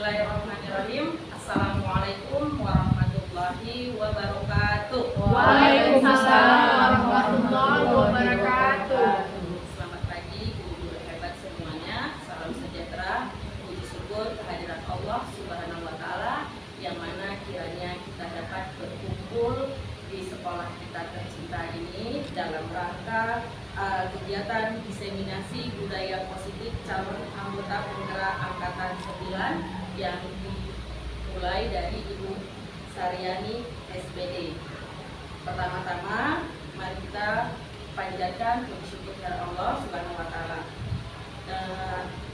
Bismillahirrahmanirrahim. Assalamualaikum warahmatullahi wabarakatuh. Waalaikumsalam warahmatullahi wabarakatuh. Selamat pagi guru-guru hebat semuanya. Salam sejahtera. Puji syukur kehadiran Allah Subhanahu wa taala yang mana kiranya kita dapat berkumpul di sekolah kita tercinta ini dalam rangka kegiatan diseminasi budaya positif calon anggota penggerak angkatan 9 yang dimulai dari Ibu Saryani SPD. Pertama-tama mari kita panjatkan puji syukur kepada Allah Subhanahu wa taala.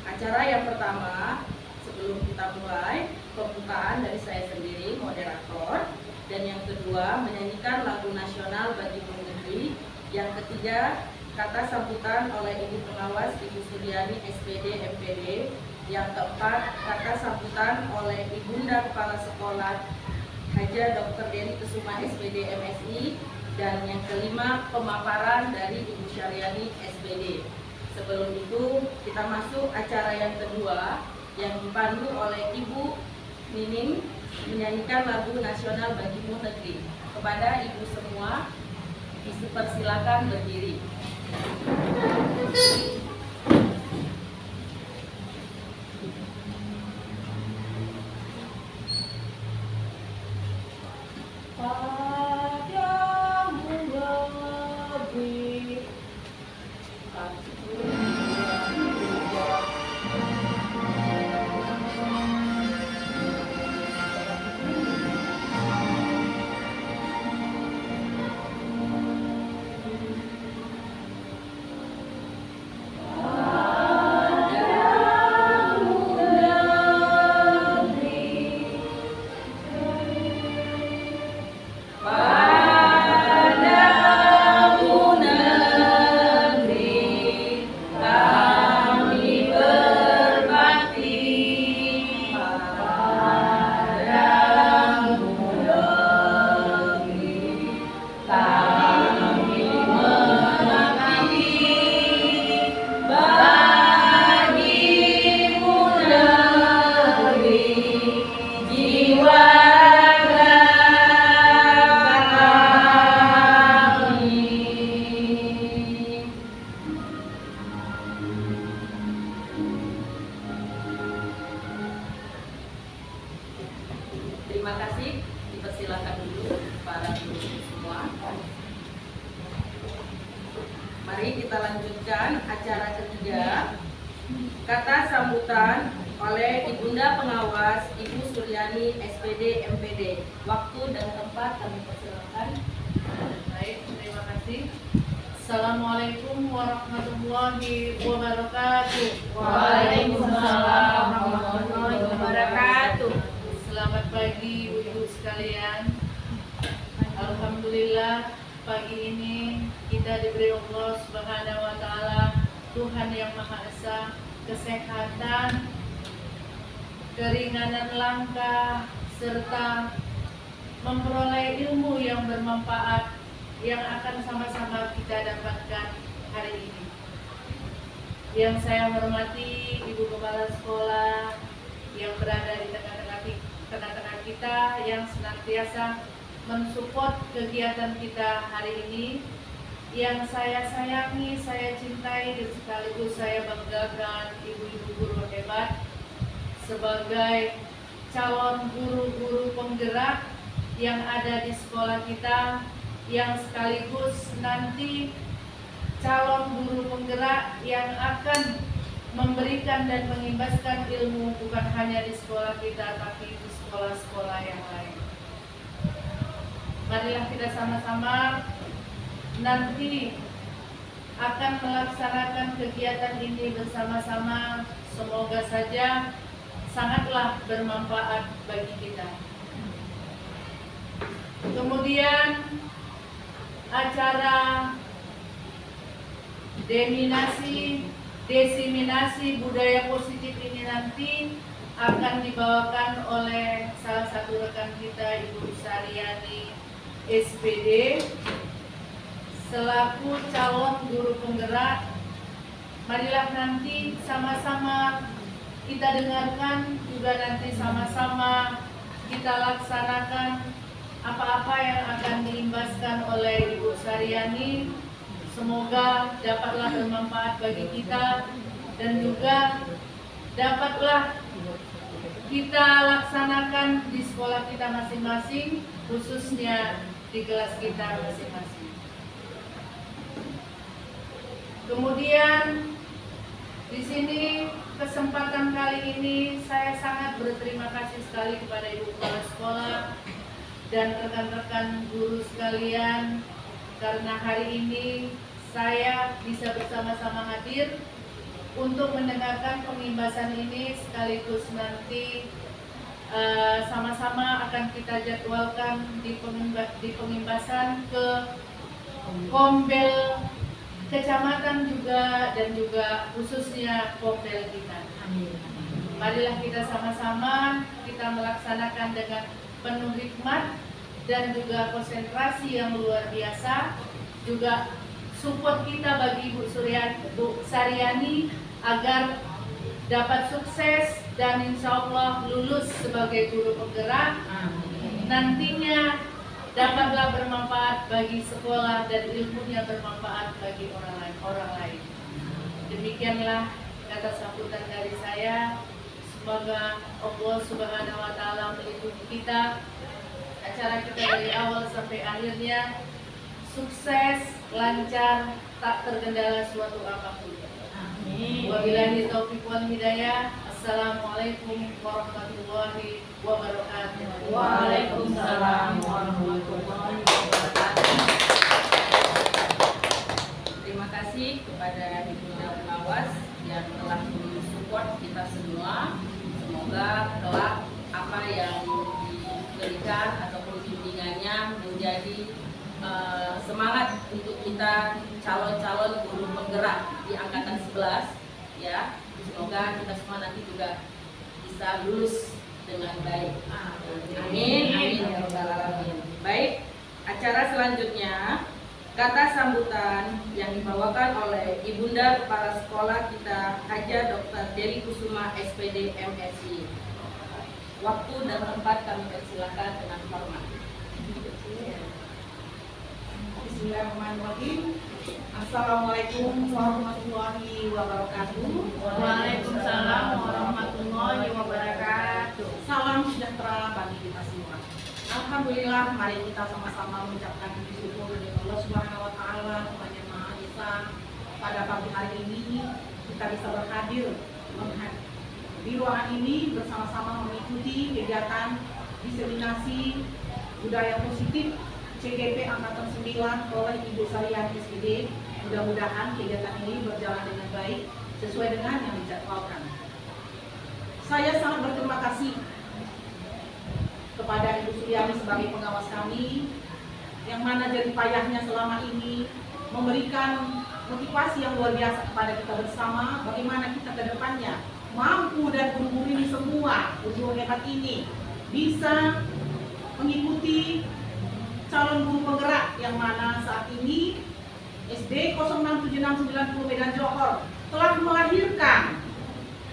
Acara yang pertama sebelum kita mulai, pembukaan dari saya sendiri moderator, dan yang kedua menyanyikan lagu nasional bagi negeri, yang ketiga kata sambutan oleh Ibu Pengawas Ibu Suryani SPD MPD, yang keempat kata sambutan oleh Ibunda Kepala Sekolah Haja Dr. Deni Kusuma SPD MSI, dan yang kelima pemaparan dari Ibu Saryani SPD. Sebelum itu kita masuk acara yang kedua yang dipandu oleh Ibu Nining menyanyikan lagu nasional bagimu negeri. Kepada ibu semua dipersilakan berdiri. Terima kasih, dipersilakan dulu para guru semua. Mari kita lanjutkan acara ketiga, kata sambutan oleh Ibunda Pengawas Ibu Suryani SPD MPD. Waktu dan tempat kami persilakan. Baik, terima kasih. Assalamualaikum warahmatullahi wabarakatuh. Waalaikumsalam warahmatullahi wabarakatuh. Selamat pagi ibu-ibu sekalian. Alhamdulillah pagi ini kita diberi Allah Subhanahu wa taala, Tuhan yang Maha Esa, kesehatan, keringanan langkah, serta memperoleh ilmu yang bermanfaat yang akan sama-sama kita dapatkan hari ini. Yang saya hormati Ibu Kepala Sekolah yang berada di tengah-tengah kita, yang senantiasa mensupport kegiatan kita hari ini, yang saya sayangi, saya cintai, dan sekaligus saya banggakan ibu-ibu guru hebat sebagai calon guru-guru penggerak yang ada di sekolah kita, yang sekaligus nanti calon guru penggerak yang akan memberikan dan mengimbaskan ilmu bukan hanya di sekolah kita tapi di sekolah-sekolah yang lain. Marilah kita sama-sama nanti akan melaksanakan kegiatan ini bersama-sama. Semoga saja sangatlah bermanfaat bagi kita. Kemudian acara diseminasi budaya positif ini nanti akan dibawakan oleh salah satu rekan kita, Ibu Saryani SPD, selaku calon guru penggerak. Marilah nanti sama-sama kita dengarkan, juga nanti sama-sama kita laksanakan apa-apa yang akan diimbaskan oleh Ibu Saryani. Semoga dapatlah bermanfaat bagi kita dan juga dapatlah kita laksanakan di sekolah kita masing-masing, khususnya di kelas kita masing-masing. Kemudian di sini kesempatan kali ini saya sangat berterima kasih sekali kepada Ibu Kepala Sekolah dan rekan-rekan guru sekalian, karena hari ini saya bisa bersama-sama hadir untuk mendengarkan pengimbasan ini, sekaligus nanti sama-sama akan kita jadwalkan di pengimbasan ke Kombel kecamatan juga, dan juga khususnya Kombel kita. Amin. Marilah kita sama-sama kita melaksanakan dengan penuh hikmat dan juga konsentrasi yang luar biasa, juga support kita bagi Bu Saryani agar dapat sukses dan insya Allah lulus sebagai guru penggerak. Nantinya dapatlah bermanfaat bagi sekolah dan ilmunya bermanfaat bagi orang lain. Demikianlah kata sambutan dari saya. Semoga Allah Subhanahu wa Ta'ala melindungi kita, acara kita dari awal sampai akhirnya sukses, lancar, tak terkendala suatu apapun. Amin. Wabillahi taufiq wal hidayah. Assalamualaikum warahmatullahi wabarakatuh. Waalaikumsalam warahmatullahi wabarakatuh. Terima kasih kepada Ibu pengawas yang telah mensupport kita semua. Semoga kelak apa yang diberikan ataupun bimbingannya menjadi semangat untuk kita calon-calon guru penggerak di angkatan 11 ya. Semoga kita semua nanti juga bisa lulus dengan baik. Amin. Amin ya rabbal alamin. Baik, acara selanjutnya kata sambutan yang dibawakan oleh Ibunda Kepala Sekolah kita Haja Dr. Dewi Kusuma SPD MSI. Waktu dan tempat kami persilakan dengan hormat. Bismillahirrahmanirrahim. Assalamualaikum warahmatullahi wabarakatuh. Waalaikumsalam warahmatullahi wabarakatuh. Salam sejahtera bagi kita semua. Alhamdulillah, mari kita sama-sama mengucapkan puji syukur kepada Allah Subhanahu wa Ta'ala kepada Yang Maha Esa. Pada pagi hari ini kita bisa berhadir di ruangan ini bersama-sama mengikuti kegiatan diseminasi budaya positif CGP Angkatan 9 oleh Ibu Saryani SPD. Mudah-mudahan kegiatan ini berjalan dengan baik sesuai dengan yang dijadwalkan. Saya sangat berterima kasih kepada Ibu Suryani sebagai pengawas kami, yang mana jerih payahnya selama ini memberikan motivasi yang luar biasa kepada kita bersama, bagaimana kita ke depannya mampu dan guru-guru ini semua, guru hebat ini bisa mengikuti calon guru penggerak, yang mana saat ini SD 067690 Medan Johor telah melahirkan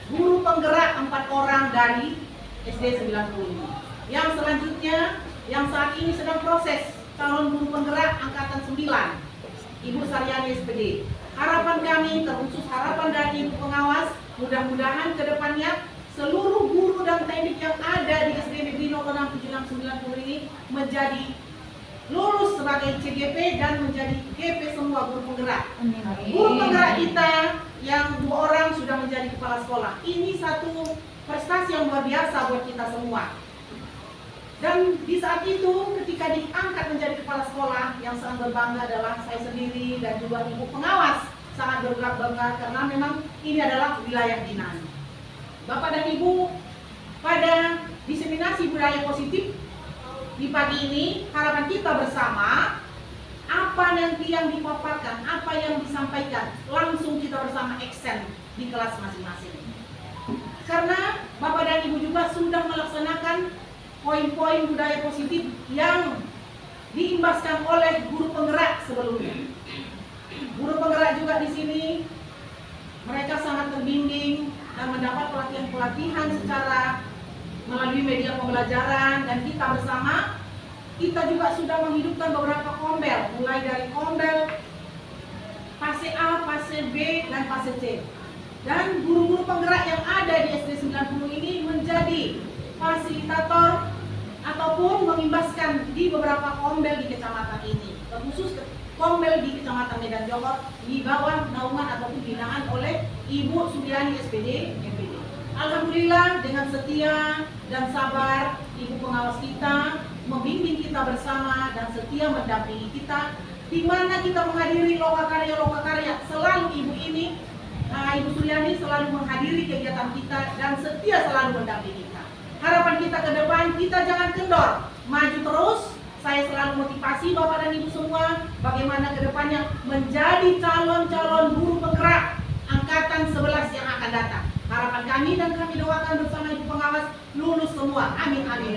guru penggerak 4 orang dari SD 90 ini. Yang selanjutnya yang saat ini sedang proses calon guru penggerak angkatan 9 Ibu Saryani SPD. Harapan kami, terkhusus harapan dari Ibu pengawas, mudah-mudahan ke depannya seluruh guru dan teknik yang ada di SD Negeri 067690 ini menjadi lulus sebagai CGP dan menjadi GP semua guru penggerak. Guru penggerak kita yang 2 orang sudah menjadi kepala sekolah. Ini satu prestasi yang luar biasa buat kita semua. Dan di saat itu ketika diangkat menjadi kepala sekolah, yang sangat berbangga adalah saya sendiri dan juga Ibu pengawas. Sangat berbangga karena memang ini adalah wilayah dinas. Bapak dan Ibu, pada diseminasi budaya positif di pagi ini, harapan kita bersama, apa nanti yang dipaparkan, apa yang disampaikan, langsung kita bersama action di kelas masing-masing. Karena Bapak dan Ibu juga sudah melaksanakan poin-poin budaya positif yang diimbaskan oleh guru penggerak sebelumnya. Guru penggerak juga di sini, mereka sangat terbimbing dan mendapat pelatihan-pelatihan secara melalui media pembelajaran, dan kita bersama kita juga sudah menghidupkan beberapa kombel, mulai dari kombel fase A, fase B, dan fase C. Dan guru-guru penggerak yang ada di SD 90 ini menjadi fasilitator ataupun mengimbaskan di beberapa kombel di kecamatan ini, terkhusus kombel di Kecamatan Medan Jogot di bawah naungan ataupun binaan oleh Ibu Suryani SPD MPD. Alhamdulillah dengan setia dan sabar Ibu pengawas kita membimbing kita bersama dan setia mendampingi kita, di mana kita menghadiri lokakarya selalu Ibu ini, Ibu Suryani selalu menghadiri kegiatan kita dan setia selalu mendampingi kita. Harapan kita ke depan, kita jangan kendor, maju terus. Saya selalu motivasi Bapak dan Ibu semua bagaimana ke depannya menjadi calon-calon guru penggerak angkatan 11 yang akan datang. Harapan kami dan kami doakan bersama Ibu pengawas lulus semua. Amin amin.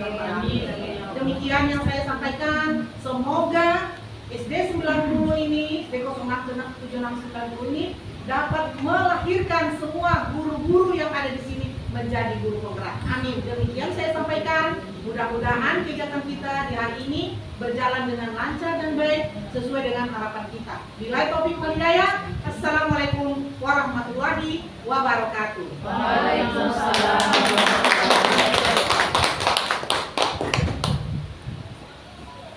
Demikian yang saya sampaikan. Semoga SD 90 ini, SD 067690 ini dapat melahirkan semua guru-guru yang ada di sini menjadi guru penggerak. Amin. Demikian saya sampaikan. Mudah-mudahan kegiatan kita di hari ini berjalan dengan lancar dan baik sesuai dengan harapan kita. Billahi taufiq wal hidayah. Assalamualaikum warahmatullahi wabarakatuh. Waalaikumsalam.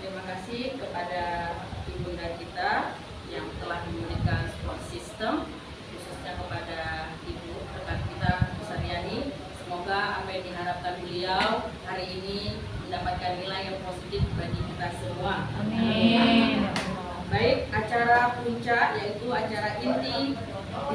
Terima kasih kepada ibunda kita yang telah memberikan support system, khususnya kepada Ibu rekan kita Bu Suryani. Semoga apa yang diharapkan beliau hari ini mendapatkan nilai yang positif bagi kita semua. Amin. Baik, acara puncak yaitu acara inti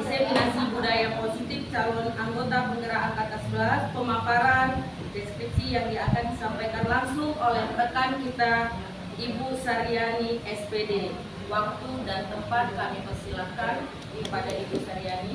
diseminasi budaya positif calon anggota penggerak angkatan 11, pemaparan deskripsi yang akan disampaikan langsung oleh rekan kita Ibu Suryani SPD. Waktu dan tempat kami persilahkan kepada Ibu Suryani.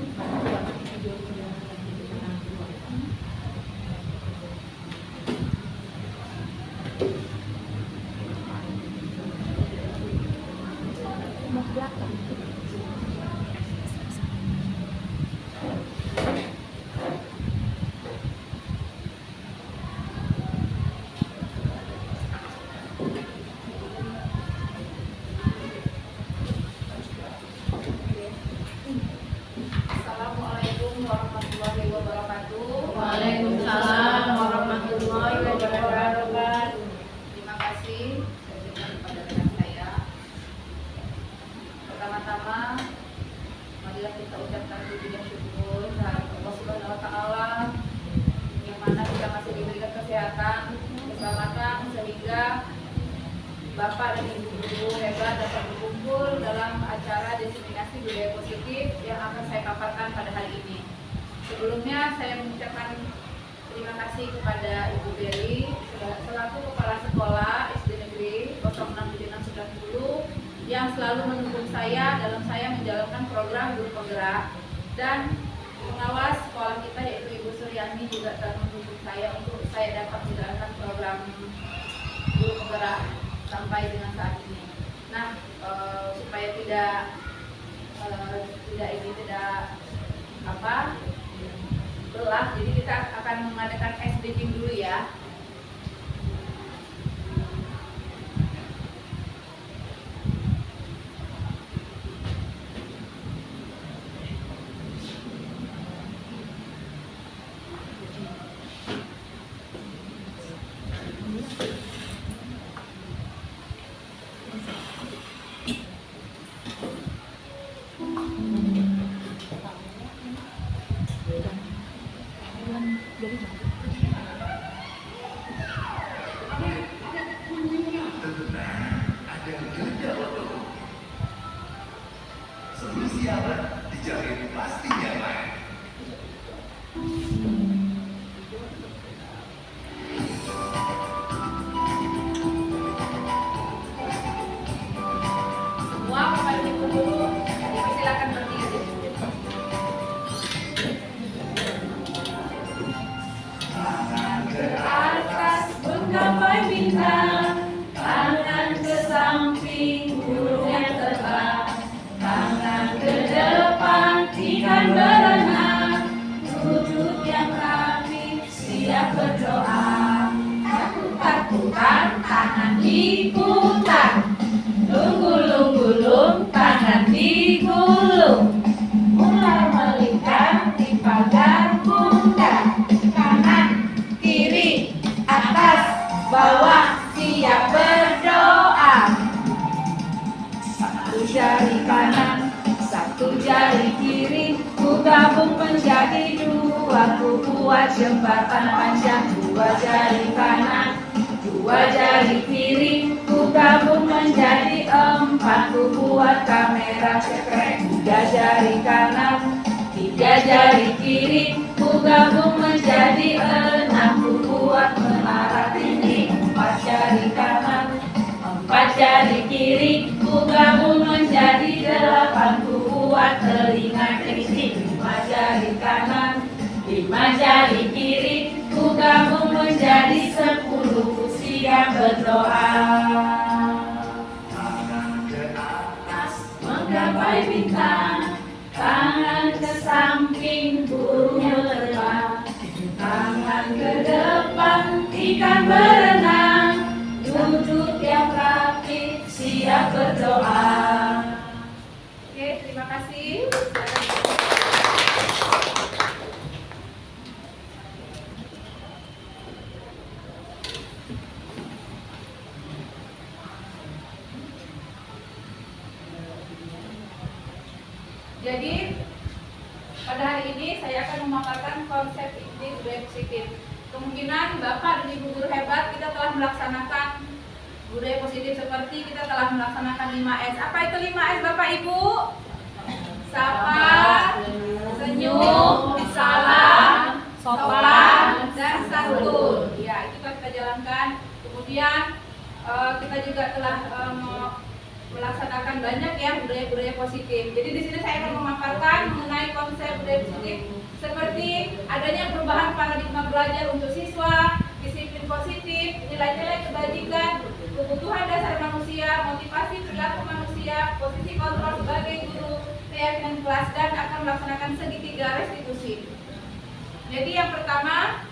Assalamualaikum warahmatullahi wabarakatuh. Waalaikumsalam warahmatullahi wabarakatuh. Terima kasih kepada rekan saya. Pertama-tama, marilah kita ucapkan puji dan syukur kehadirat Allah Subhanahu wa Ta'ala, yang mana kita masih diberikan kesehatan, keselamatan, sehingga Bapak dan Ibu guru hebat dapat berkumpul dalam acara diseminasi budaya positif yang akan saya paparkan pada hari ini. Sebelumnya saya mengucapkan terima kasih kepada Ibu Beli selaku Kepala Sekolah SD Negeri 067690 yang selalu mendukung saya dalam saya menjalankan program guru penggerak, dan pengawas sekolah kita yaitu Ibu Suryani juga telah mendukung saya untuk saya dapat menjalankan program guru penggerak sampai dengan saat ini. Nah, supaya tidak belah, jadi kita akan mengadakan ice breaking dulu ya. Solusi aman dijamin pasti nyaman. Semua Bapak Ibu guru dipersilakan berdiri. Tangan ke Atas menggapai bintang, tangan ke samping burungnya terbang, tangan ke depan ikan berenang, tujuh berdoa. Putar-putar, tangan diputar. Gulung-gulung, tangan digulung. Mulai melingkar di pagar bundar. Kanan, kiri, atas, bawah, siap berdoa. Satu jari kanan, satu jari kiri, ku gabung menjadi dua, ku buat jembatan panjang. Dua jari kanan, dua jari kiri, ku gabung menjadi empat, ku buat kamera cekrek. Tiga jari kanan, tiga jari kiri, ku gabung menjadi enam, ku buat menara tinggi. Empat jari kanan, empat jari kiri, ku gabung menjadi delapan, ku buat telinga kelinci. Lima jari kanan, lima jari kiri, ku gabung menjadi 10, ku siap berdoa. Tangan ke atas, Menggapai bintang, tangan ke samping, burung terbang. Tangan ke depan, ikan berenang. Duduk yang rapi, siap berdoa. Oke, terima kasih. Jadi pada hari ini saya akan memaparkan konsep inti budaya positif. Kemungkinan Bapak dan Ibu guru hebat, kita telah melaksanakan budaya positif seperti kita telah melaksanakan 5S. Apa itu 5S Bapak Ibu? Sapa, senyum, salam, sopan, dan santun. Ya, itu kita jalankan. Kemudian kita juga telah melaksanakan banyak ya budaya-budaya positif. Jadi di sini saya akan memaparkan mengenai konsep budaya positif seperti adanya perubahan paradigma belajar untuk siswa, disiplin positif, nilai-nilai kebajikan, kebutuhan dasar manusia, motivasi perilaku manusia, posisi kontrol sebagai guru, keyakinan kelas, dan akan melaksanakan segitiga restitusi. Jadi yang pertama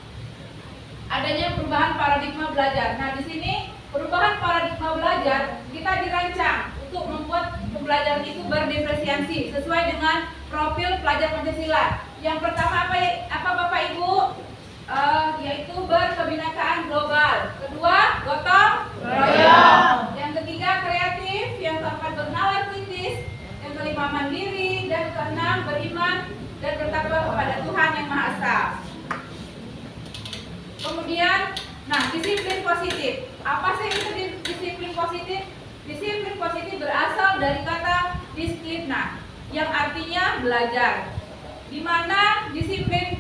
adanya perubahan paradigma belajar. Nah di sini perubahan paradigma belajar kita dirancang untuk membuat pembelajaran itu berdiferensiasi sesuai dengan profil pelajar Pancasila. Yang pertama apa Bapak Ibu? Yaitu berkebinekaan global. Kedua, gotong royong. Yang ketiga, kreatif. Yang keempat, bernalar kritis. Yang kelima, mandiri. Dan keenam, beriman dan bertakwa kepada Tuhan Yang Maha Esa. Kemudian, nah, disiplin positif. Apa sih itu disiplin positif? Disiplin positif berasal dari kata disiplina, yang artinya belajar. Di mana disiplin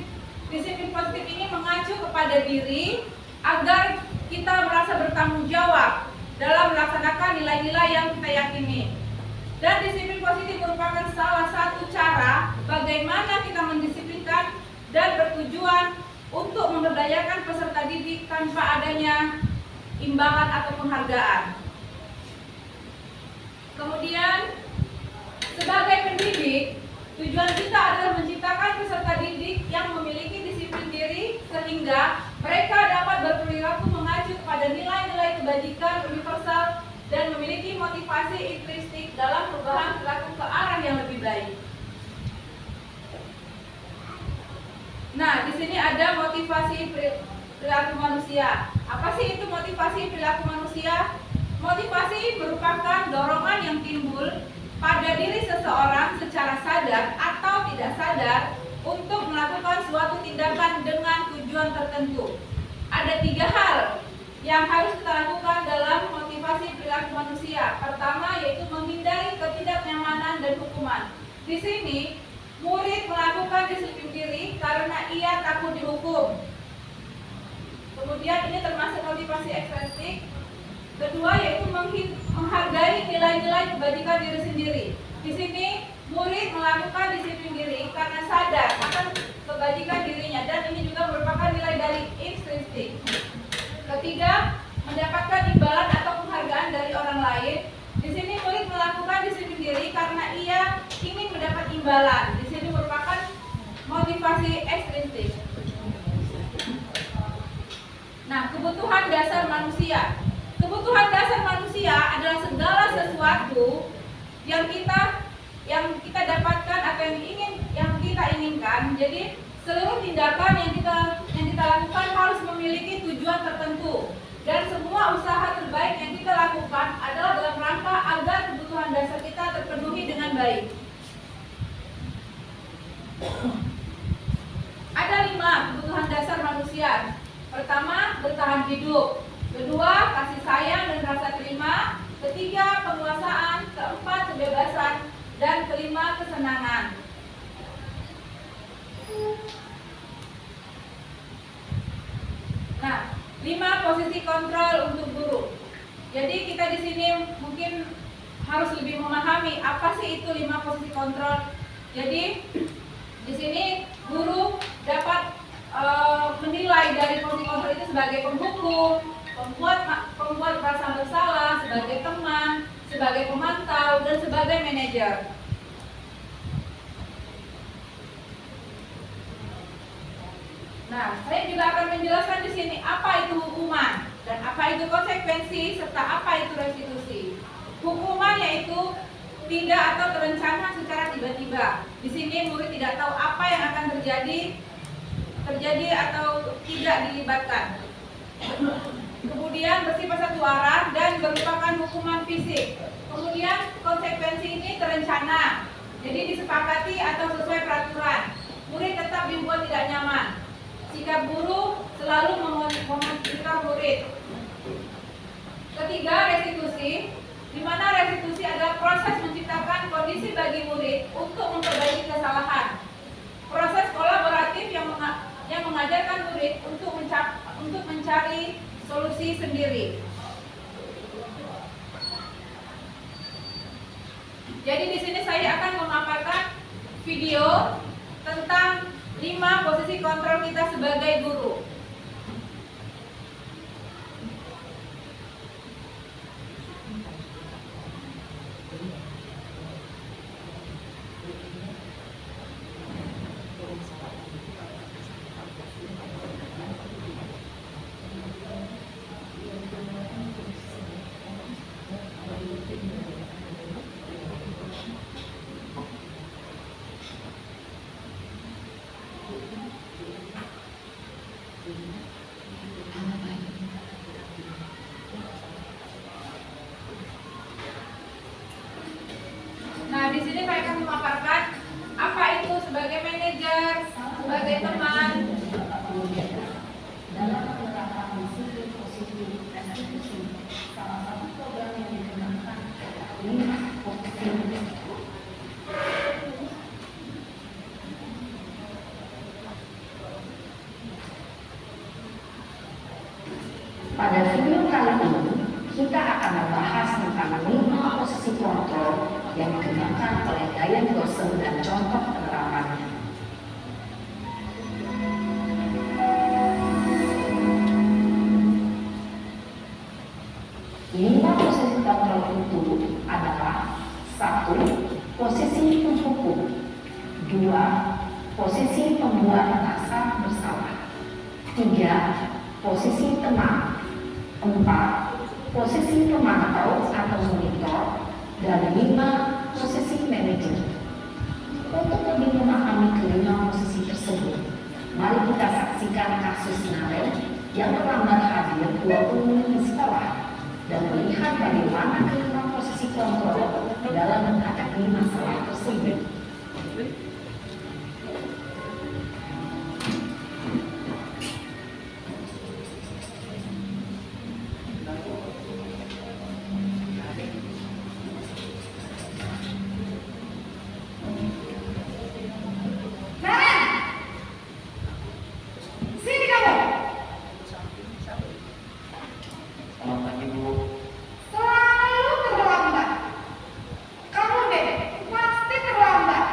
positif ini mengacu kepada diri agar kita merasa bertanggung jawab dalam melaksanakan nilai-nilai yang kita yakini. Dan disiplin positif merupakan salah satu cara bagaimana kita mendisiplinkan dan bertujuan untuk memberdayakan peserta didik tanpa adanya imbalan atau penghargaan. Kemudian, sebagai pendidik, tujuan kita adalah menciptakan peserta didik yang memiliki disiplin diri sehingga mereka dapat berperilaku mengacu kepada nilai-nilai kebajikan universal dan memiliki motivasi intrinsik dalam perubahan perilaku ke arah yang lebih baik. Nah, di sini ada motivasi perilaku manusia. Apa sih itu motivasi perilaku manusia? Motivasi merupakan dorongan yang timbul pada diri seseorang secara sadar atau tidak sadar untuk melakukan suatu tindakan dengan tujuan tertentu. Ada 3 hal yang harus kita lakukan dalam motivasi perilaku manusia. Pertama, yaitu menghindari ketidaknyamanan dan hukuman. Di sini, murid melakukan disiplin diri karena ia takut dihukum. Kemudian ini termasuk motivasi ekstrinsik. Kedua, yaitu menghargai nilai-nilai kebajikan diri sendiri. Di sini, murid melakukan disiplin diri karena sadar akan kebajikan dirinya, dan ini juga merupakan nilai dari intrinsik. Ketiga, mendapatkan imbalan atau penghargaan dari orang lain. Di sini murid melakukan disiplin diri karena ia ingin mendapat imbalan. Di sini merupakan motivasi ekstrinsik. dasar manusia. Kebutuhan dasar manusia adalah segala sesuatu yang kita dapatkan atau yang kita inginkan. Jadi seluruh tindakan yang kita lakukan harus memiliki tujuan tertentu, dan semua usaha terbaik yang kita lakukan adalah dalam rangka agar kebutuhan dasar kita terpenuhi dengan baik. Ada 5 kebutuhan dasar manusia. Pertama, bertahan hidup. Kedua, kasih sayang dan rasa terima. Ketiga, penguasaan. Keempat, kebebasan. Dan kelima, kesenangan. Nah, 5 posisi kontrol untuk guru. Jadi kita di sini mungkin harus lebih memahami apa sih itu 5 posisi kontrol. Jadi di sini guru dapat menilai dari posisi kontrol itu sebagai penghukum, pembuat perasaan bersalah, sebagai teman, sebagai pemantau, dan sebagai manajer. Nah, saya juga akan menjelaskan di sini apa itu hukuman dan apa itu konsekuensi serta apa itu restitusi. Hukuman yaitu tidak atau terencana secara tiba-tiba. Di sini murid tidak tahu apa yang akan terjadi atau tidak dilibatkan. Kemudian bersifat satu arah dan merupakan hukuman fisik. Kemudian konsekuensi ini terencana, jadi disepakati atau sesuai peraturan. Murid tetap dibuat tidak nyaman. Sikap guru selalu memonitor murid. Ketiga, restitusi, di mana restitusi adalah proses menciptakan kondisi bagi murid untuk memperbaiki kesalahan. Proses kolaboratif yang mengajarkan murid untuk mencari solusi sendiri. Jadi di sini saya akan memaparkan video tentang 5 posisi kontrol kita sebagai guru. Nah, di sini saya akan memaparkan apa itu sebagai manajer, sebagai teman. Dalam penerapan disiplin positif restitusi, salah satu program yang dikembangkan adalah 5 posisi. Pada video kali ini, kita akan membahas tentang 5 posisi kontrol yang dikembangkan oleh Diane Dawson dan contoh penerapannya. 5 posisi kontrol itu adalah: 1. Posisi penghukum. 2. Posisi pembuat rasa bersalah. 3. Posisi teman. 4. Posisi pemantau atau monitor. Dan 5. Posisi manajer. Untuk lebih memahami kelima posisi tersebut, mari kita saksikan kasus Narel yang terlambat hadir 20 menit di sekolah dan melihat bagaimana kelima posisi kontrol dalam menghadapi masalah tersebut. Selamat pagi, Bu. Selalu terlambat. Kamu deh, pasti terlambat.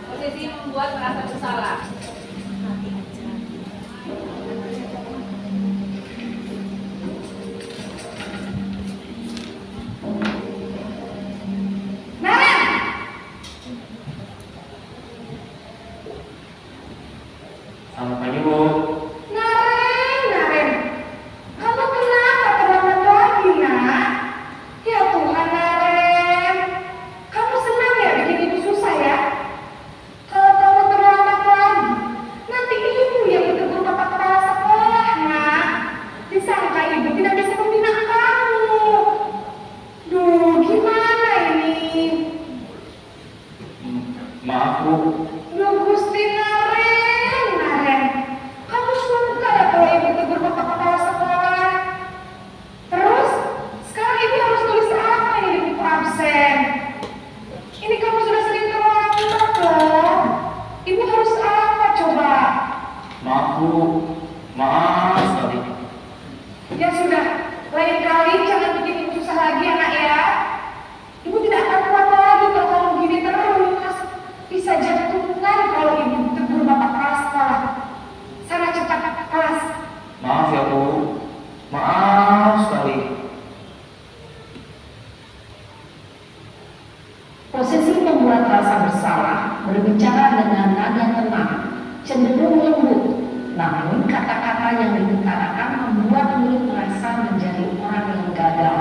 Posisi membuat merasa bersalah. Selamat pagi, Bu. Naren, kamu kenapa terlambat lagi, nak? Ya Tuhan, Naren, kamu senang ya bikin ibu susah ya? Kalau kamu terlambat lagi, nanti ibu yang ditegur bapak kepala sekolah, nak. Disangka ibu tidak bisa membina kamu. Duh, gimana ini? Maaf, Bu. Duh, Gusti Naren, kamu suka ya kalau ibu tegur bapak kepala sekolah? Terus, sekarang ibu harus tulis apa ini di buku absen? Ini kamu sudah sering terlambat loh. Ibu harus apa coba? Maaf, Bu. Maaf sekali. Ya sudah, lain kali jangan bikin ibu susah lagi ya nak ya. Ibu tidak akan kuat lagi kalau kamu gini terus. Bisa jantungan kalau ibu tegur bapak kepala sekolah. Sana cepat ke kelas. Maaf ya, Bu. Maaf sekali. Posisi membuat rasa bersalah berbicara dengan nada tenang, cenderung lembut. Namun kata-kata yang diutarakan membuat murid merasa menjadi orang yang gagal,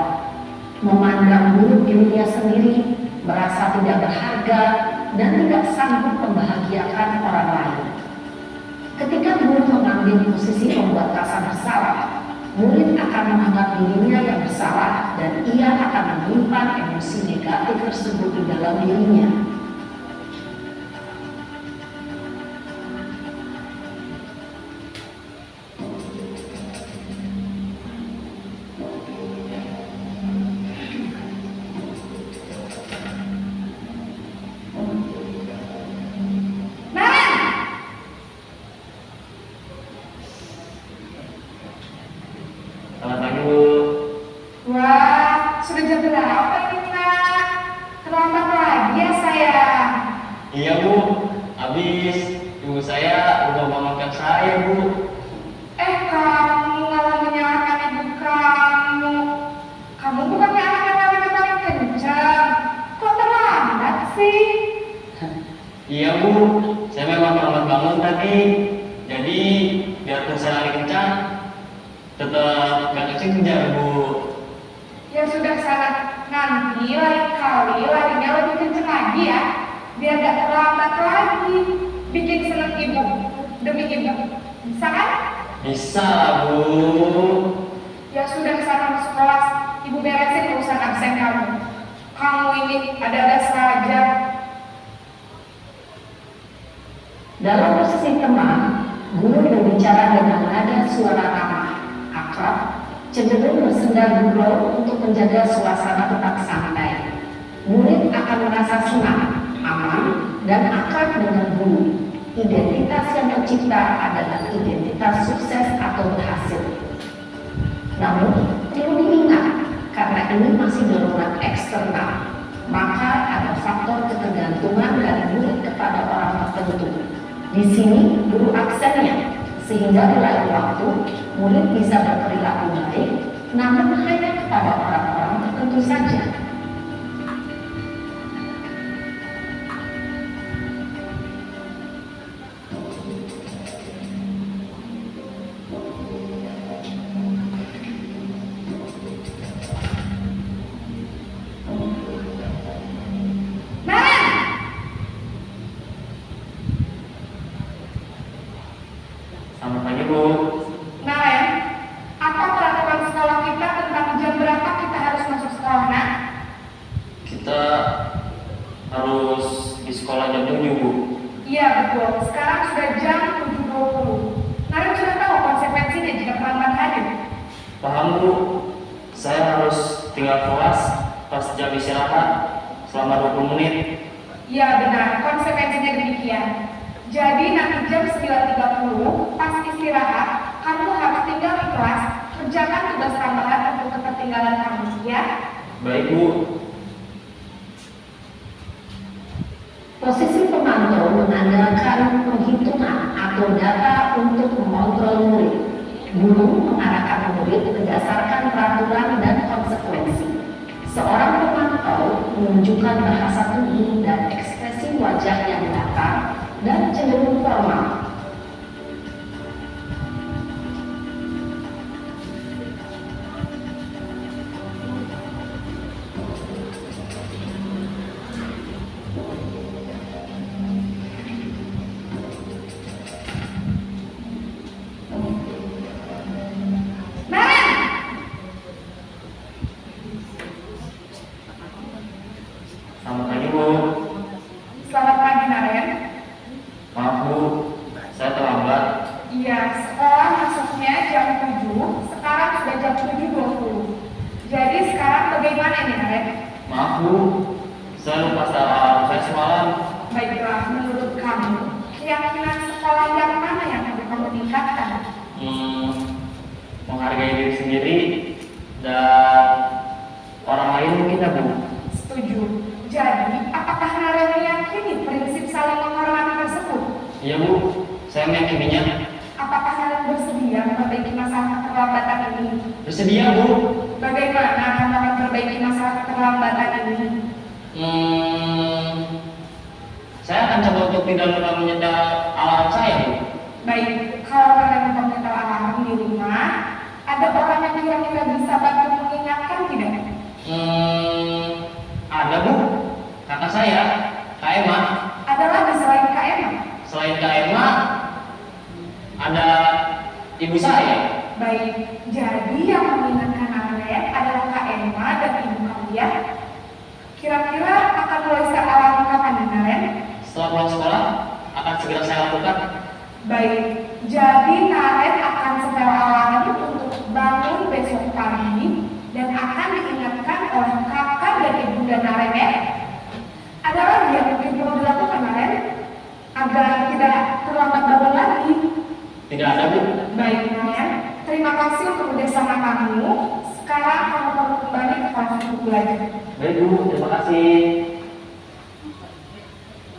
memandang buruk dirinya sendiri, merasa tidak berharga, dan tidak sanggup membahagiakan orang lain. Ketika murid mengambil posisi membuat rasa bersalah, murid akan menganggap dirinya yang bersalah dan ia akan menyimpan emosi negatif tersebut di dalam dirinya. Selamat pagi, Bu. Wah, sudah jam berapa ini nak? Terlambat lagi ya sayang. Iya, Bu. Habis ibu saya udah mau makan saya, Bu. Kamu malah menyalahkan ibu kamu. Kamu bukannya anak yang paling kencang. Kok terlambat sih? Iya, Bu. Saya memang terlambat bangun tadi. Jadi, biarpun saya lari kencang, tetap gak kekejar, Bu. Ya sudah sana, nanti lain kali larinya lebih kencang lagi ya. Biar gak terlambat lagi. Bikin seneng ibu demi ibu. Bisa kan? Bisa lah, Bu. Ya sudah sana masuk kelas. Ibu beresin urusan absen kamu. Kamu ini ada-ada saja. Dalam posisi teman, guru berbicara dengan nada suara ramah, akrab, cenderung bersenda gurau untuk menjaga suasana tetap santai. Murid akan merasa senang, aman, dan akrab dengan guru. Identitas yang tercipta adalah identitas sukses atau berhasil. Namun, perlu diingat, karena ini masih darurat eksternal, maka ada faktor ketergantungan dari murid kepada orang tertentu. Di sini guru aksennya, sehingga di lain waktu murid bisa berperilaku baik, namun hanya kepada orang-orang tertentu saja. Selamat pagi, Bu. Naren, apa peraturan sekolah kita tentang jam berapa kita harus masuk sekolah, nak? Kita harus di sekolah jam 7, Bu. Iya betul, sekarang sudah jam 7.20. Naren sudah tahu konsekuensinya jika terlambat hadir. Paham, Bu. Saya harus tinggal kelas pas jam istirahat selama 20 menit. Ya benar, konsekuensinya demikian. Jadi nanti jam 9.30 pas istirahat, kamu harus tinggal di kelas, kerjakan tugas tambahan untuk ketertinggalan kamu, ya? Baik, Bu. Posisi pemantau mengandalkan penghitungan atau data untuk mengontrol murid. Guru mengarahkan murid berdasarkan peraturan dan konsekuensi. Seorang pemantau menunjukkan bahasa tubuh dan ekspresi wajah yang datar dan cenderung formal. Selamat pagi, Bu. Selamat pagi, Naren. Maaf, Bu. Saya terlambat. Iya, sekolah masuknya jam 7, sekarang sudah jam 7.20. Jadi sekarang bagaimana nih, Naren? Maaf, Bu. Saya lupa setel alarm saya semalam. Baiklah, menurut kamu, keyakinan sekolah yang mana yang perlu kamu tingkatkan? Menghargai diri sendiri dan orang lain mungkin ya, Bu. Setuju. Jadi, apakah Naren meyakini prinsip saling menghormati tersebut? Iya, Bu. Saya meyakininya. Apakah Naren bersedia memperbaiki masalah keterlambatan ini? Bersedia, Bu. Bagaimana kamu akan memperbaiki masalah keterlambatan ini? Saya akan coba untuk tidak lupa menyetel alarm saya, Bu. Baik, kalau Naren menyetel alarm di rumah, ada orang yang kira-kira bisa bantu mengingatkan tidak? Ada, Bu. Kakak saya, Kak Emma. Ada lagi selain Kak Emma? Selain Kak Emma, ada ibu saya. Baik, jadi yang mengingatkan Naren adalah Kak Emma dan ibu kalian. Kira-kira akan mulai set alarm kapan nih, Naren? Setelah pulang sekolah, akan segera saya lakukan. Baik, jadi Naren akan setel alarm untuk bangun besok pagi dan akan diingatkan oleh kakak dan ibu dan Naren ya. Ada lagi yang mungkin perlu dilakukan, Naren, agar tidak terlambat bangun lagi? Tidak ada, Bu. Baik, Naren, terima kasih untuk kerjasama kamu. Sekarang kamu perlu kembali ke kelas untuk belajar. Baik, Bu. Terima kasih.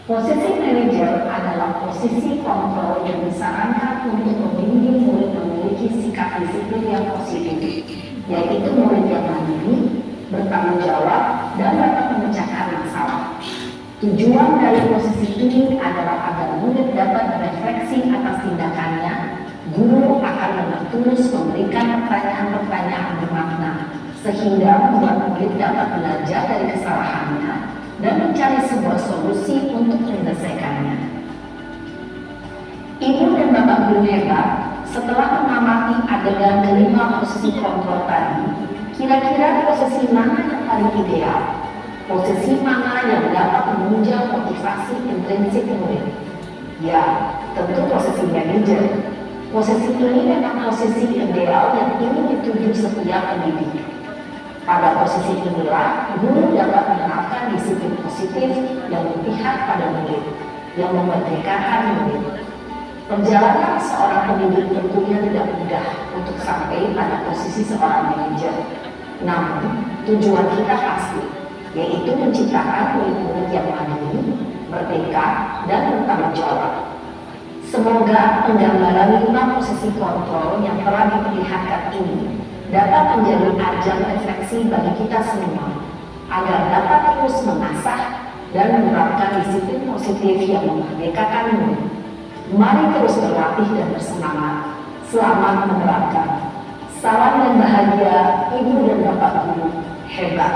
Posisi manajer adalah posisi kontrol yang disarankan untuk membimbing murid memiliki sikap disiplin yang positif, yaitu murid yang mandiri, bertanggung jawab, dan dapat memecahkan masalah. Tujuan dari posisi ini adalah agar murid dapat berefleksi atas tindakannya. Guru akan dengan tulus memberikan pertanyaan-pertanyaan bermakna, sehingga membuat murid dapat belajar dari kesalahannya dan mencari sebuah solusi untuk menyelesaikannya. Ibu dan Bapak guru hebat, setelah mengamati adegan kelima posisi kontrol tadi, kira-kira posisi mana yang paling ideal? Posisi mana yang dapat menunjang motivasi intrinsik murid? Ya, tentu posisi manajer. Posisi ini memang posisi ideal yang ingin dituju setiap pendidik. Pada posisi inilah, guru dapat menerapkan disiplin positif yang berpihak pada murid, yang memerdekakan murid. Perjalanan seorang pendidik tentunya tidak mudah untuk sampai pada posisi seorang manajer. Namun, tujuan kita pasti, yaitu menciptakan murid-murid yang mandiri, merdeka, dan bertanggung jawab. Semoga penggambaran 5 posisi kontrol yang telah diperlihatkan ini dapat menjadi ajang refleksi bagi kita semua, agar dapat terus mengasah dan menerapkan disiplin positif yang memerdekakan murid. Mari terus berlatih dan bersemangat. Selamat menerapkan. Salam yang bahagia, Ibu dan Bapak Guru hebat.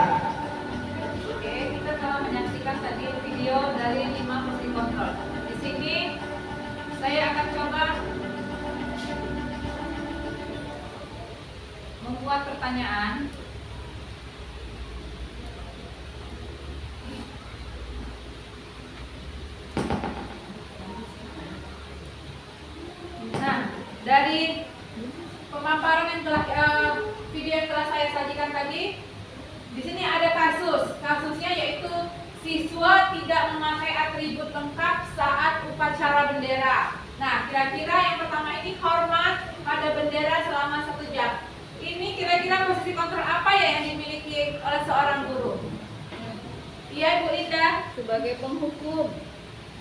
Oke, kita telah menyaksikan tadi video dari 5 posisi kontrol. Di sini saya akan coba membuat pertanyaan. Nah, dari pemaparan yang telah video yang telah saya sajikan tadi, di sini ada kasus. Kasusnya yaitu siswa tidak memakai atribut lengkap saat upacara bendera. Nah, kira-kira yang pertama ini hormat pada bendera selama 1 jam. Ini kira-kira posisi kontrol apa ya yang dimiliki oleh seorang guru? Iya, Bu Linda? Sebagai penghukum.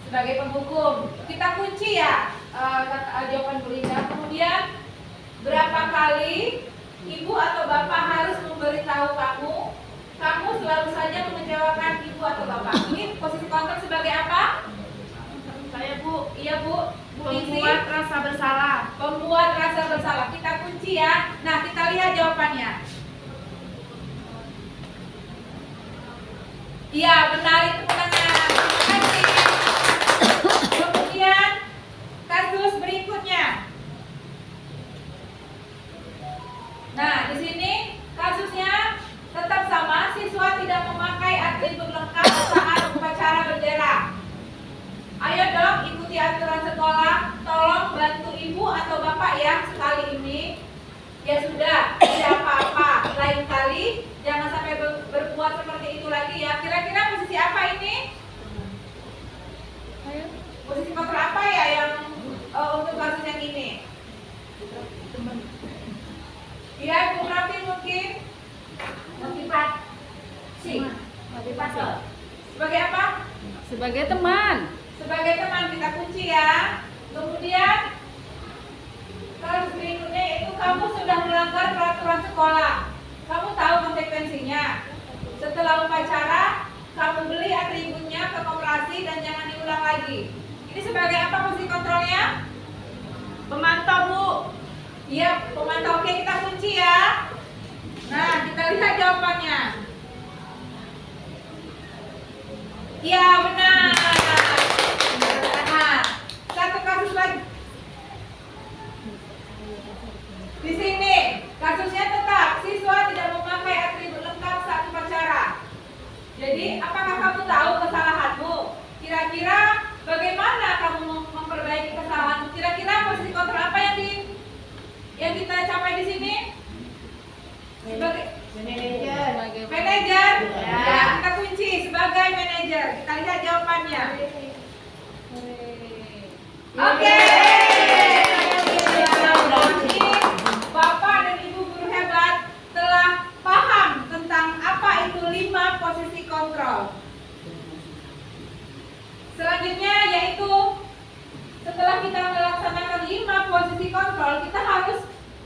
Sebagai penghukum. Kita kunci ya jawaban Bu Linda. Kemudian berapa kali ibu atau bapak harus memberitahu kamu selalu saja mengecewakan ibu atau bapak. Ini posisi kontrol sebagai apa? Saya Bu, Iya Bu. Bu Isi. pembuat rasa bersalah. Pembuat rasa bersalah. Kita kunci ya. Nah, kita lihat jawabannya. Iya, benar itu tangannya. Terima kasih. Kemudian kasus berikutnya. Nah, di sini kasusnya tetap sama, siswa tidak memakai atribut lengkap saat upacara bendera. Ayo dong ikuti aturan sekolah, tolong bantu ibu atau bapak ya sekali ini. Ya sudah, tidak apa-apa. Lain kali jangan sampai berbuat seperti itu lagi ya. Kira-kira posisi apa ini? Posisi kontrol apa ya yang untuk kasus yang ini? Iya, Bu Rafi mungkin motivasi. Motivasi. Sebagai apa? Sebagai teman. Sebagai teman kita kunci ya. Kemudian kasus berikutnya itu kamu sudah melanggar peraturan sekolah. Kamu tahu konsekuensinya. Setelah upacara, kamu beli atributnya ke koperasi dan jangan diulang lagi. Ini sebagai apa posisi kontrolnya? Pemantau Bu. Iya, pemantau. Oke, kita kunci ya. Nah, kita lihat jawabannya. Iya, benar. Nah, satu kasus lagi. Di sini, kasusnya tetap siswa tidak memakai atribut lengkap saat upacara. Jadi, apakah kamu tahu kesalahanmu? Kira-kira bagaimana kamu memperbaiki kesalahanmu? Kira-kira posisi kontrol apa yang kita capai di sini? Sebagai manajer. Ya, kita kunci sebagai manajer. Kita lihat jawabannya. Oke. Berarti Bapak dan Ibu guru hebat telah paham tentang apa itu 5 posisi kontrol. Selanjutnya yaitu setelah kita melaksanakan 5 posisi kontrol, kita harus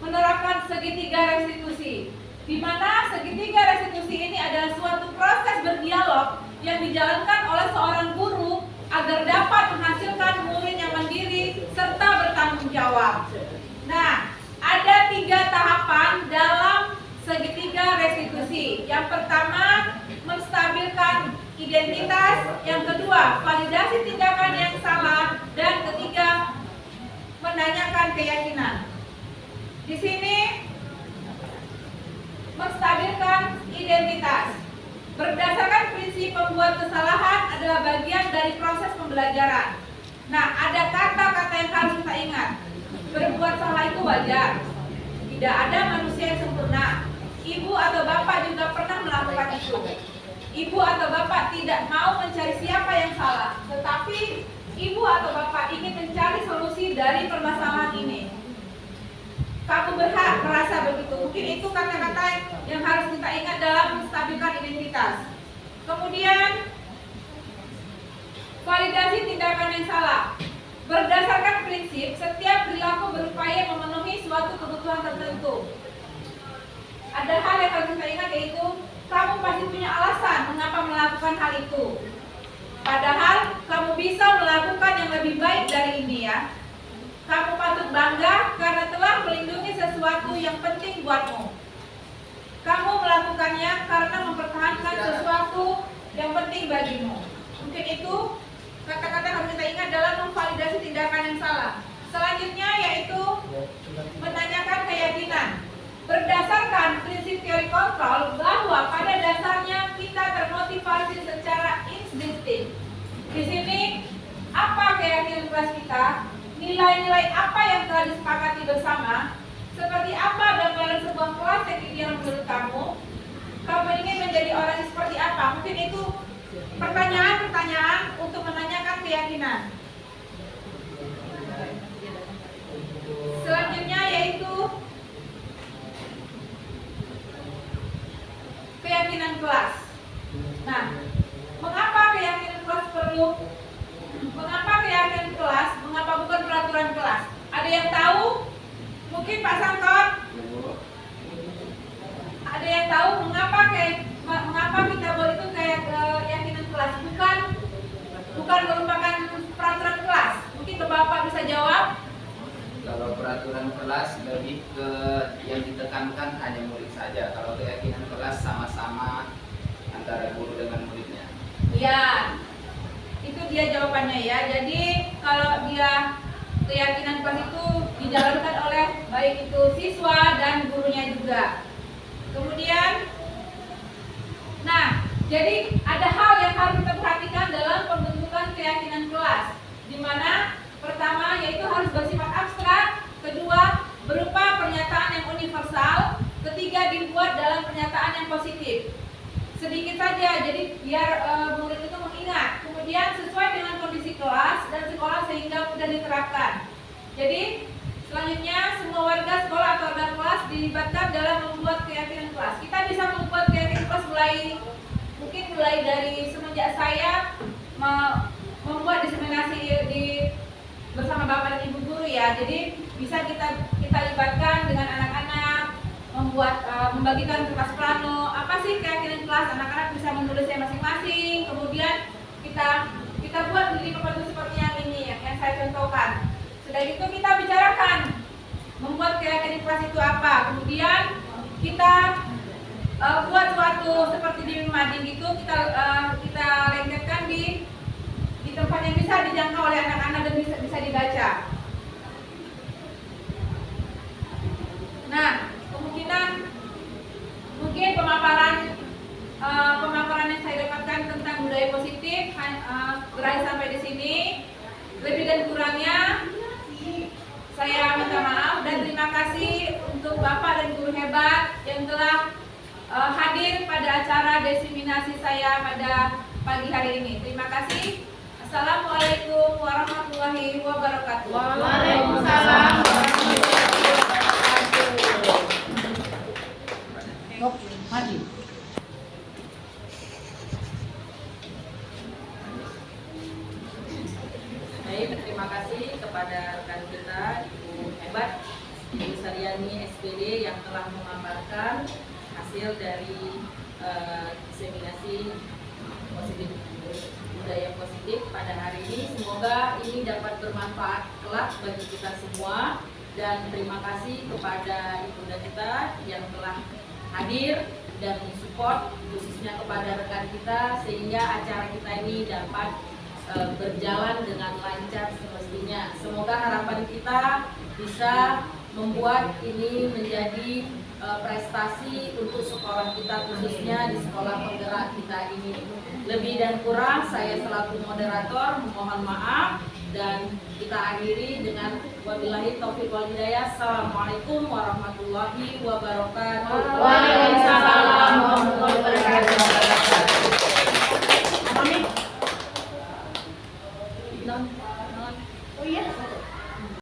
menerapkan segitiga restitusi. Di mana segitiga restitusi ini adalah suatu proses berdialog yang dijalankan oleh seorang guru agar dapat menghasilkan murid yang mandiri serta bertanggung jawab. Nah, ada 3 tahapan dalam segitiga restitusi. Yang pertama, menstabilkan identitas. Yang kedua, validasi tindakan yang salah. Dan ketiga, menanyakan keyakinan. Di sini menstabilkan identitas. Berdasarkan prinsip pembuat kesalahan adalah bagian dari proses pembelajaran. Nah, ada kata-kata yang harus kita ingat. Berbuat salah itu wajar. Tidak ada manusia yang sempurna. Ibu atau bapak juga pernah melakukan itu. Ibu atau bapak tidak mau mencari siapa yang salah, tetapi ibu atau bapak ingin mencari solusi dari permasalahan ini. Kamu berhak merasa begitu. Mungkin itu kata-kata yang harus kita ingat dalam menstabilkan identitas. Kemudian, validasi tindakan yang salah. Berdasarkan prinsip, setiap perilaku berupaya memenuhi suatu kebutuhan tertentu. Ada hal yang harus kita ingat, yaitu kamu pasti punya alasan mengapa melakukan hal itu. Padahal kamu bisa melakukan yang lebih baik dari ini ya. Kamu patut bangga karena telah melindungi sesuatu yang penting buatmu. Kamu melakukannya karena mempertahankan sesuatu yang penting bagimu. Mungkin itu kata-kata yang harus kita ingat dalam memvalidasi tindakan yang salah. Selanjutnya yaitu menanyakan keyakinan. Berdasarkan prinsip teori kontrol bahwa pada dasarnya kita termotivasi secara instinktif. Di sini apa keyakinan kelas kita? Nilai-nilai apa yang telah disepakati bersama? Seperti apa gambaran sebuah kelas yang ideal menurut kamu? Kamu ingin menjadi orang yang seperti apa? Mungkin itu Pertanyaan untuk menanyakan keyakinan. Selanjutnya yaitu keyakinan kelas. Nah, mengapa keyakinan kelas perlu? Mengapa keyakinan kelas? Mengapa bukan peraturan kelas? Ada yang tahu? Mungkin Pak Santot? Ada yang tahu mengapa kita buat itu kayak keyakinan kelas? Bukan merupakan peraturan kelas. Mungkin Bapak bisa jawab. Kalau peraturan kelas lebih ke yang ditekankan hanya murid saja. Kalau keyakinan kelas sama-sama antara guru dengan muridnya. Iya, itu dia jawabannya ya. Jadi kalau dia keyakinan kelas itu dijalankan oleh baik itu siswa dan gurunya juga. Kemudian, nah, jadi ada hal yang harus kita perhatikan dalam pembentukan keyakinan kelas, di mana pertama yaitu harus bersifat abstrak, kedua berupa pernyataan yang universal, ketiga dibuat dalam pernyataan yang positif. Sedikit saja, jadi biar murid itu mengingat. Kemudian sesuai dengan kondisi kelas dan sekolah sehingga mudah diterapkan. Jadi selanjutnya semua warga sekolah atau organ kelas dilibatkan dalam membuat keyakinan kelas. Kita bisa membuat keyakinan kelas mulai dari semenjak saya membuat diseminasi bersama Bapak dan Ibu guru ya. Jadi bisa kita libatkan dengan anak-anak, membagikan kertas plano. Apa sih keyakinan kelas? Anak-anak bisa menulisnya masing-masing. Kemudian kita buat menjadi pembantu seperti yang ini yang saya contohkan. Sudah itu kita bicarakan membuat keyakinan kelas itu apa. Kemudian kita buat suatu seperti di mading itu kita lengketkan di tempat yang bisa dijangkau oleh anak-anak dan bisa dibaca. Nah, kemungkinan mungkin pemaparan yang saya dapatkan tentang budaya positif berakhir sampai di sini. Lebih dan kurangnya saya minta maaf dan terima kasih untuk Bapak dan guru hebat yang telah hadir pada acara diseminasi saya pada pagi hari ini. Terima kasih. Assalamualaikum warahmatullahi wabarakatuh. Waalaikumsalam warahmatullahi wabarakatuh. Maju. Baik, terima kasih kepada rekan kita Ibu hebat Ibu Saryani SPD yang telah memaparkan hasil dari diseminasi positif budaya positif pada hari ini. Semoga ini dapat bermanfaat kelak bagi kita semua dan terima kasih kepada ibunda kita yang telah hadir dan mensupport khususnya kepada rekan kita sehingga acara kita ini dapat berjalan dengan lancar semestinya. Semoga harapan kita bisa membuat ini menjadi prestasi untuk sekolah kita khususnya di sekolah penggerak kita ini. Lebih dan kurang saya selaku moderator mohon maaf dan kita akhiri dengan wabillahi taufiq wal hidayah. Assalamualaikum warahmatullahi wabarakatuh. Waalaikumsalam.